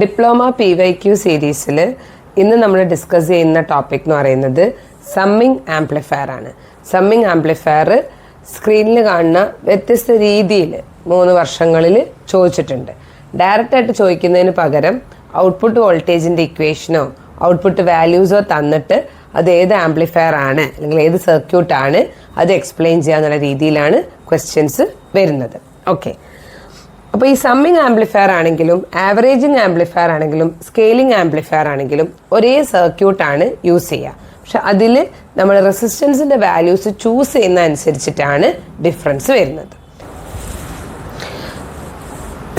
Diploma PYQ Series ഇന്ന് നമ്മൾ discuss ചെയ്യുന്ന ടോപ്പിക് എന്ന് പറയുന്നത് സമ്മിങ് ആംപ്ലിഫയർ ആണ്. സമ്മിങ് ആംപ്ലിഫയർ സ്ക്രീനിൽ കാണുന്ന വ്യത്യസ്ത രീതിയിൽ 3 വർഷങ്ങളിൽ ചോദിച്ചിട്ടുണ്ട്. ഡയറക്റ്റ് ആയിട്ട് ചോദിക്കുന്നതിന് പകരം ഔട്ട്പുട്ട് വോൾട്ടേജിൻ്റെ ഇക്വേഷനോ ഔട്ട്പുട്ട് വാല്യൂസോ തന്നിട്ട് അത് ഏത് ആംപ്ലിഫയർ ആണ് അല്ലെങ്കിൽ ഏത് സർക്യൂട്ടാണ് അത് എക്സ്പ്ലെയിൻ ചെയ്യാന്നുള്ള രീതിയിലാണ് ക്വസ്റ്റ്യൻസ് വരുന്നത്. ഓക്കെ, അപ്പോൾ ഈ സമ്മിങ് ആംപ്ലിഫയർ ആണെങ്കിലും ആവറേജിങ് ആംപ്ലിഫയർ ആണെങ്കിലും സ്കെയിലിംഗ് ആംപ്ലിഫയർ ആണെങ്കിലും ഒരേ സർക്യൂട്ടാണ് യൂസ് ചെയ്യുക. പക്ഷെ അതിൽ നമ്മൾ റെസിസ്റ്റൻസിൻ്റെ വാല്യൂസ് ചൂസ് ചെയ്യുന്ന അനുസരിച്ചിട്ടാണ് ഡിഫറൻസ് വരുന്നത്.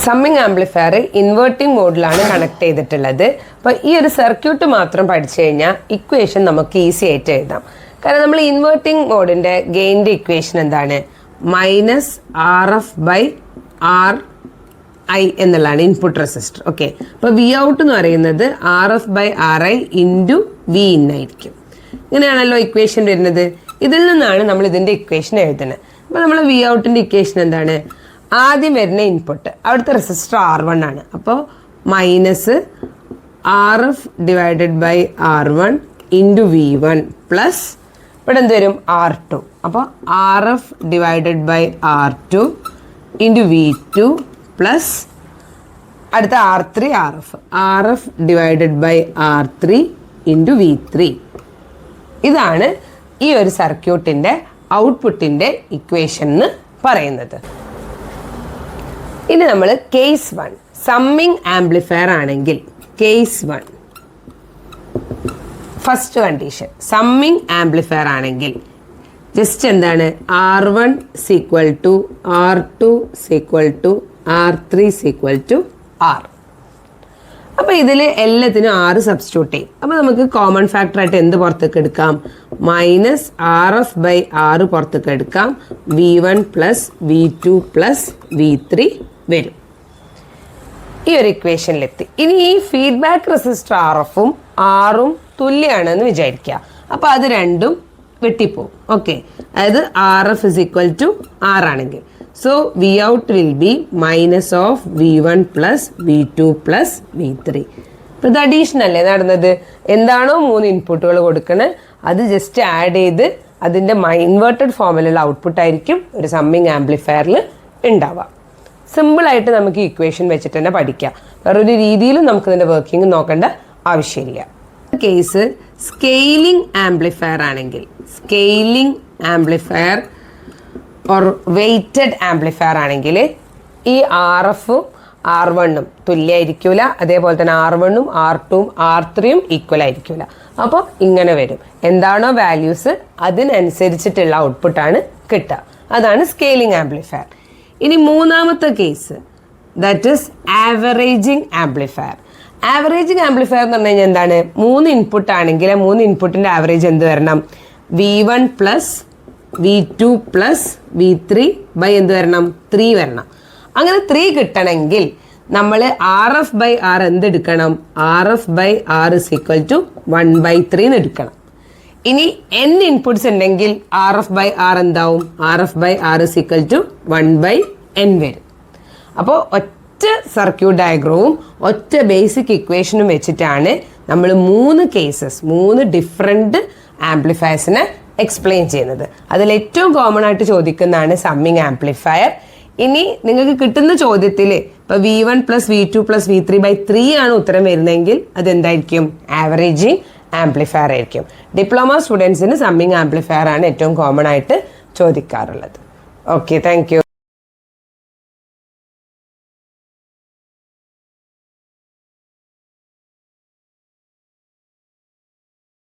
സമ്മിങ് ആംപ്ലിഫയർ ഇൻവേർട്ടിംഗ് മോഡിലാണ് കണക്ട് ചെയ്തിട്ടുള്ളത്. അപ്പോൾ ഈ ഒരു സർക്യൂട്ട് മാത്രം പഠിച്ചു കഴിഞ്ഞാൽ ഇക്വേഷൻ നമുക്ക് ഈസി ആയിട്ട് എഴുതാം. കാരണം നമ്മൾ ഇൻവേർട്ടിംഗ് മോഡിൻ്റെ ഗെയിൻ്റെ ഇക്വേഷൻ എന്താണ്? -RF/RI എന്നുള്ളതാണ് ഇൻപുട്ട് റെസിസ്റ്റർ. ഓക്കെ, അപ്പോൾ വി ഔട്ട് എന്ന് പറയുന്നത് RF/RI × വി ഇൻ ആയിരിക്കും. ഇങ്ങനെയാണല്ലോ ഇക്വേഷൻ വരുന്നത്. ഇതിൽ നിന്നാണ് നമ്മൾ ഇതിൻ്റെ ഇക്വേഷൻ എഴുതുന്നത്. അപ്പോൾ നമ്മൾ വി ഔട്ടിൻ്റെ ഇക്വേഷൻ എന്താണ്? ആദ്യം വരുന്ന ഇൻപുട്ട് അവിടുത്തെ റെസിസ്റ്റർ R1 ആണ്. അപ്പോൾ -RF/R1 × V1 പ്ലസ് ഇവിടെ എന്ത് വരും? R2. അപ്പോൾ RF/R2 × V2 പ്ലസ് അടുത്ത R3 RF/R3 × V3. ഇതാണ് ഈ ഒരു സർക്യൂട്ടിൻ്റെ ഔട്ട്പുട്ടിൻ്റെ ഇക്വേഷൻ എന്ന് പറയുന്നത്. ഇനി നമ്മൾ കേസ് 1 സമ്മിങ് ആംപ്ലിഫയർ ആണെങ്കിൽ case 1 first condition summing amplifier ആണെങ്കിൽ ജസ്റ്റ് എന്താണ്? R1 = R2 = R3 = R. അപ്പോൾ ഇതിൽ എല്ലാത്തിനും R സബ്സ്റ്റിറ്റ്യൂട്ട് ചെയ്യും. അപ്പോൾ നമുക്ക് കോമൺ ഫാക്ടറായിട്ട് എന്ത് പുറത്തേക്ക് എടുക്കാം? -RF/R പുറത്തേക്ക് എടുക്കാം. V1 + V2 + V3 വരും. ഈ ഒരു ഇക്വേഷനിലെത്തി. ഇനി ഈ ഫീഡ്ബാക്ക് റെസിസ്റ്റർ RFഉം Rഉം തുല്യമാണെന്ന് വിചാരിക്കുക. അപ്പോൾ അത് രണ്ടും വെട്ടിപ്പോവും. ഓക്കെ, അതായത് RF = R ആണെങ്കിൽ so we out will be -V1 + V2 + V3. ഇപ്പോൾ ഇത് അഡീഷൻ അല്ലേ നടന്നത്? എന്താണോ 3 ഇൻപുട്ടുകൾ കൊടുക്കണത് അത് ജസ്റ്റ് ആഡ് ചെയ്ത് അതിൻ്റെ ഇൻവേർട്ടഡ് ഫോമിലുള്ള ഔട്ട്പുട്ട് ആയിരിക്കും ഒരു സമ്മിങ് ആംപ്ലിഫയറിൽ ഉണ്ടാവുക. സിമ്പിളായിട്ട് നമുക്ക് ഇക്വേഷൻ വെച്ചിട്ട് തന്നെ പഠിക്കാം. വേറൊരു രീതിയിലും നമുക്കിതിൻ്റെ വർക്കിംഗ് നോക്കേണ്ട ആവശ്യമില്ല. കേസ് സ്കെയിലിംഗ് ആംപ്ലിഫയർ ആണെങ്കിൽ scaling amplifier or weighted amplifier ആണെങ്കിൽ ഈ RFഉം R1ഉം തുല്യമായിരിക്കില്ല. അതേപോലെ തന്നെ R1ഉം R2ഉം R3ഉം ഈക്വൽ ആയിരിക്കില്ല. അപ്പോൾ ഇങ്ങനെ വരും. എന്താണോ വാല്യൂസ് അതിനനുസരിച്ചിട്ടുള്ള ഔട്ട്പുട്ടാണ് കിട്ടുക. അതാണ് സ്കെയിലിംഗ് ആംപ്ലിഫയർ. ഇനി മൂന്നാമത്തെ case that is averaging amplifier. Averaging amplifier എന്ന് പറഞ്ഞു കഴിഞ്ഞാൽ എന്താണ്? 3 ഇൻപുട്ട് ആണെങ്കിൽ 3 ഇൻപുട്ടിൻ്റെ ആവറേജ് എന്ത് വരണം? V1 + V2 + V3 എന്ത് വരണം? 3 വരണം. അങ്ങനെ 3 കിട്ടണമെങ്കിൽ നമ്മൾ RF/R എന്തെടുക്കണം? RF/R = 1/3 എന്ന് എടുക്കണം. ഇനി n ഇൻപുട്ട്സ് ഉണ്ടെങ്കിൽ RF/R എന്താവും? RF/R = 1/n വരും. അപ്പോൾ ഒറ്റ സർക്യൂട്ട് ഡയഗ്രവും ഒറ്റ ബേസിക് ഇക്വേഷനും വെച്ചിട്ടാണ് നമ്മൾ 3 കേസസ് 3 ഡിഫറെൻറ്റ് ആംപ്ലിഫയേഴ്സിനെ എക്സ്പ്ലെയിൻ ചെയ്യുന്നത്. അതിൽ ഏറ്റവും കോമൺ ആയിട്ട് ചോദിക്കുന്നതാണ് സമ്മിങ് ആംപ്ലിഫയർ. ഇനി നിങ്ങൾക്ക് കിട്ടുന്ന ചോദ്യത്തിൽ ഇപ്പോൾ V1 + V2 + V3/3 ആണ് ഉത്തരം വരുന്നതെങ്കിൽ അതെന്തായിരിക്കും? ആവറേജിങ് ആംപ്ലിഫയർ ആയിരിക്കും. ഡിപ്ലോമ സ്റ്റുഡൻസിന് സമ്മിങ് ആംപ്ലിഫയർ ആണ് ഏറ്റവും കോമൺ ആയിട്ട് ചോദിക്കാറുള്ളത്. Okay, thank you.